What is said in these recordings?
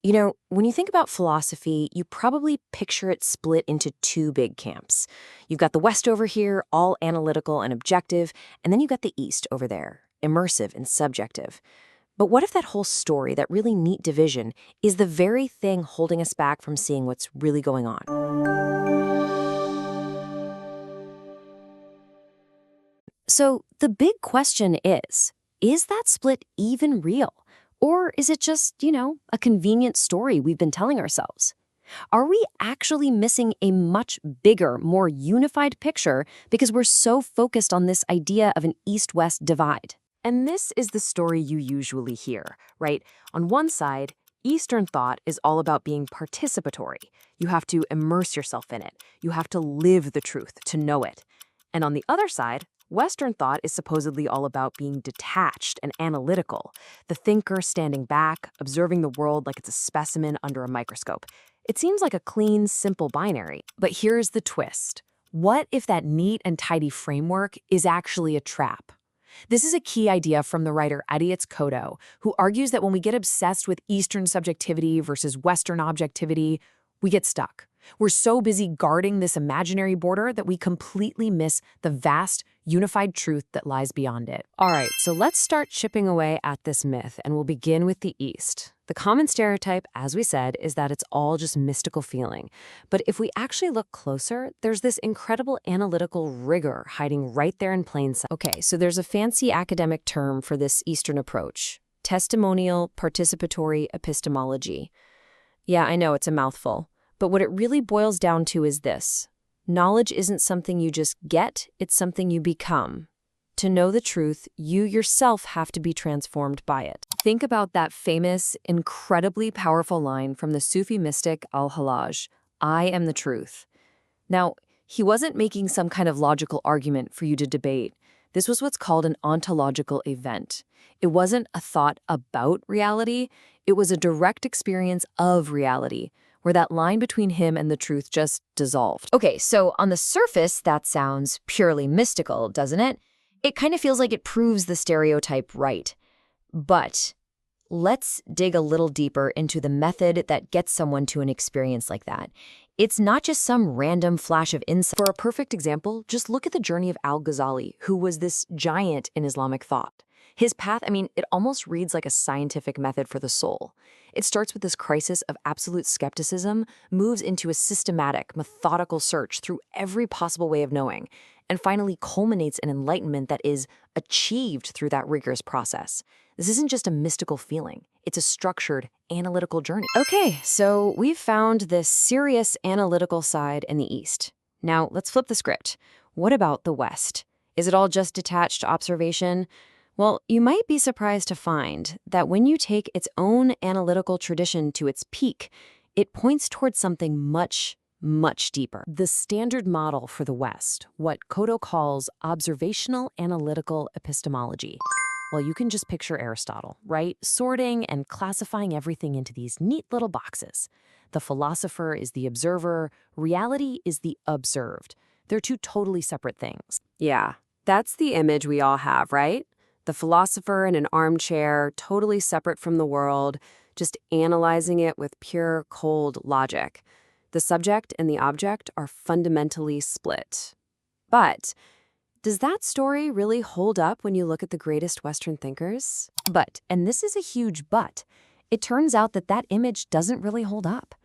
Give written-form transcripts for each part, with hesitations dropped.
You know, when you think about philosophy, you probably picture it split into two big camps. You've got the West over here, all analytical and objective, and then you've got the East over there, immersive and subjective. But what if that whole story, that really neat division, is the very thing holding us back from seeing what's really going on? So the big question is that split even real? Or is it just, a convenient story we've been telling ourselves? Are we actually missing a much bigger, more unified picture because we're so focused on this idea of an East-West divide? And this is the story you usually hear, right? On one side, Eastern thought is all about being participatory. You have to immerse yourself in it. You have to live the truth to know it. And on the other side, Western thought is supposedly all about being detached and analytical, the thinker standing back, observing the world like it's a specimen under a microscope. It seems like a clean, simple binary. But here's the twist. What if that neat and tidy framework is actually a trap? This is a key idea from the writer Adiyat's Coto, who argues that when we get obsessed with Eastern subjectivity versus Western objectivity, we get stuck. We're so busy guarding this imaginary border that we completely miss the vast, unified truth that lies beyond it. All right, so let's start chipping away at this myth, and we'll begin with the East. The common stereotype, as we said, is that it's all just mystical feeling. But if we actually look closer, there's this incredible analytical rigor hiding right there in plain sight. Okay, so there's a fancy academic term for this Eastern approach: testimonial participatory epistemology. Yeah, I know it's a mouthful. But what it really boils down to is this. Knowledge isn't something you just get, it's something you become. To know the truth, you yourself have to be transformed by it. Think about that famous, incredibly powerful line from the Sufi mystic Al-Hallaj, "I am the truth." Now, he wasn't making some kind of logical argument for you to debate. This was what's called an ontological event. It wasn't a thought about reality, it was a direct experience of reality, where that line between him and the truth just dissolved. Okay, so on the surface, that sounds purely mystical, doesn't it? It kind of feels like it proves the stereotype right. But let's dig a little deeper into the method that gets someone to an experience like that. It's not just some random flash of insight. For a perfect example, just look at the journey of Al-Ghazali, who was this giant in Islamic thought. His path, it almost reads like a scientific method for the soul. It starts with this crisis of absolute skepticism, moves into a systematic, methodical search through every possible way of knowing, and finally culminates in enlightenment that is achieved through that rigorous process. This isn't just a mystical feeling. It's a structured, analytical journey. Okay, so we've found this serious analytical side in the East. Now, let's flip the script. What about the West? Is it all just detached observation? Well, you might be surprised to find that when you take its own analytical tradition to its peak, it points towards something much, much deeper. The standard model for the West, what Coto calls observational analytical epistemology. Well, you can just picture Aristotle, right? Sorting and classifying everything into these neat little boxes. The philosopher is the observer, reality is the observed. They're two totally separate things. Yeah, that's the image we all have, right? The philosopher in an armchair, totally separate from the world, just analyzing it with pure, cold logic. The subject and the object are fundamentally split. But does that story really hold up when you look at the greatest Western thinkers? But, and this is a huge but, it turns out that that image doesn't really hold up.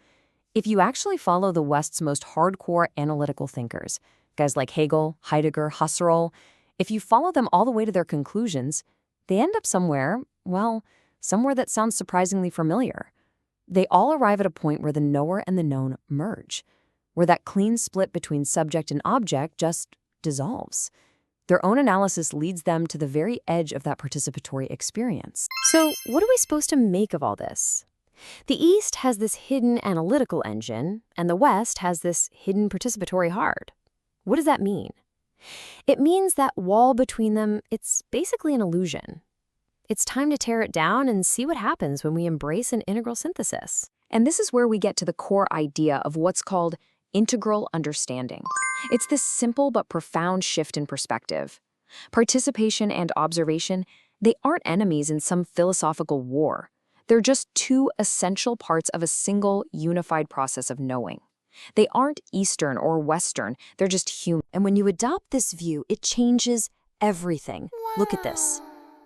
If you actually follow the West's most hardcore analytical thinkers, guys like Hegel, Heidegger, Husserl, if you follow them all the way to their conclusions, they end up somewhere that sounds surprisingly familiar. They all arrive at a point where the knower and the known merge, where that clean split between subject and object just dissolves. Their own analysis leads them to the very edge of that participatory experience. So, what are we supposed to make of all this? The East has this hidden analytical engine, and the West has this hidden participatory heart. What does that mean? It means that wall between them, it's basically an illusion. It's time to tear it down and see what happens when we embrace an integral synthesis. And this is where we get to the core idea of what's called integral understanding. It's this simple but profound shift in perspective. Participation and observation, they aren't enemies in some philosophical war. They're just two essential parts of a single, unified process of knowing. They aren't Eastern or Western, they're just human. And when you adopt this view, it changes everything. Look at this.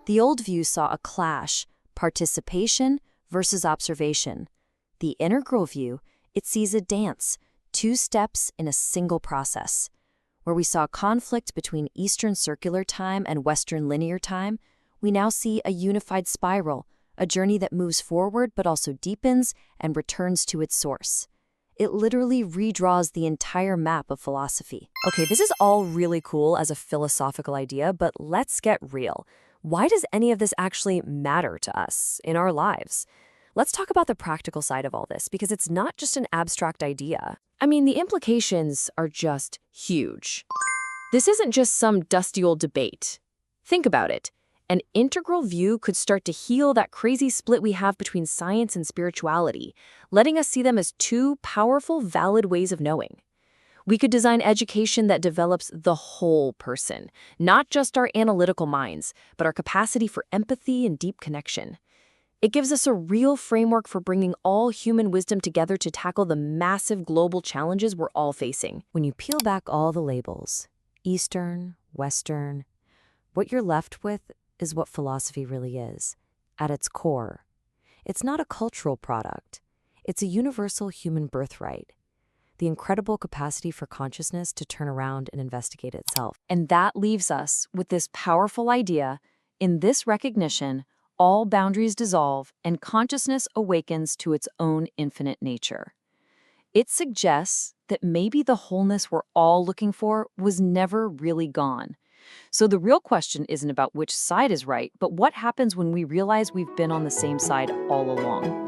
The old view saw a clash, participation versus observation. The integral view, it sees a dance, two steps in a single process. Where we saw conflict between Eastern circular time and Western linear time, we now see a unified spiral, a journey that moves forward but also deepens and returns to its source. It literally redraws the entire map of philosophy. Okay, this is all really cool as a philosophical idea, but let's get real. Why does any of this actually matter to us in our lives? Let's talk about the practical side of all this, because it's not just an abstract idea. I mean, the implications are just huge. This isn't just some dusty old debate. Think about it. An integral view could start to heal that crazy split we have between science and spirituality, letting us see them as two powerful, valid ways of knowing. We could design education that develops the whole person, not just our analytical minds, but our capacity for empathy and deep connection. It gives us a real framework for bringing all human wisdom together to tackle the massive global challenges we're all facing. When you peel back all the labels, Eastern, Western, what you're left with is what philosophy really is. At its core, it's not a cultural product. It's a universal human birthright. The incredible capacity for consciousness to turn around and investigate itself. And that leaves us with this powerful idea: in this recognition, all boundaries dissolve and consciousness awakens to its own infinite nature. It suggests that maybe the wholeness we're all looking for was never really gone. So the real question isn't about which side is right, but what happens when we realize we've been on the same side all along.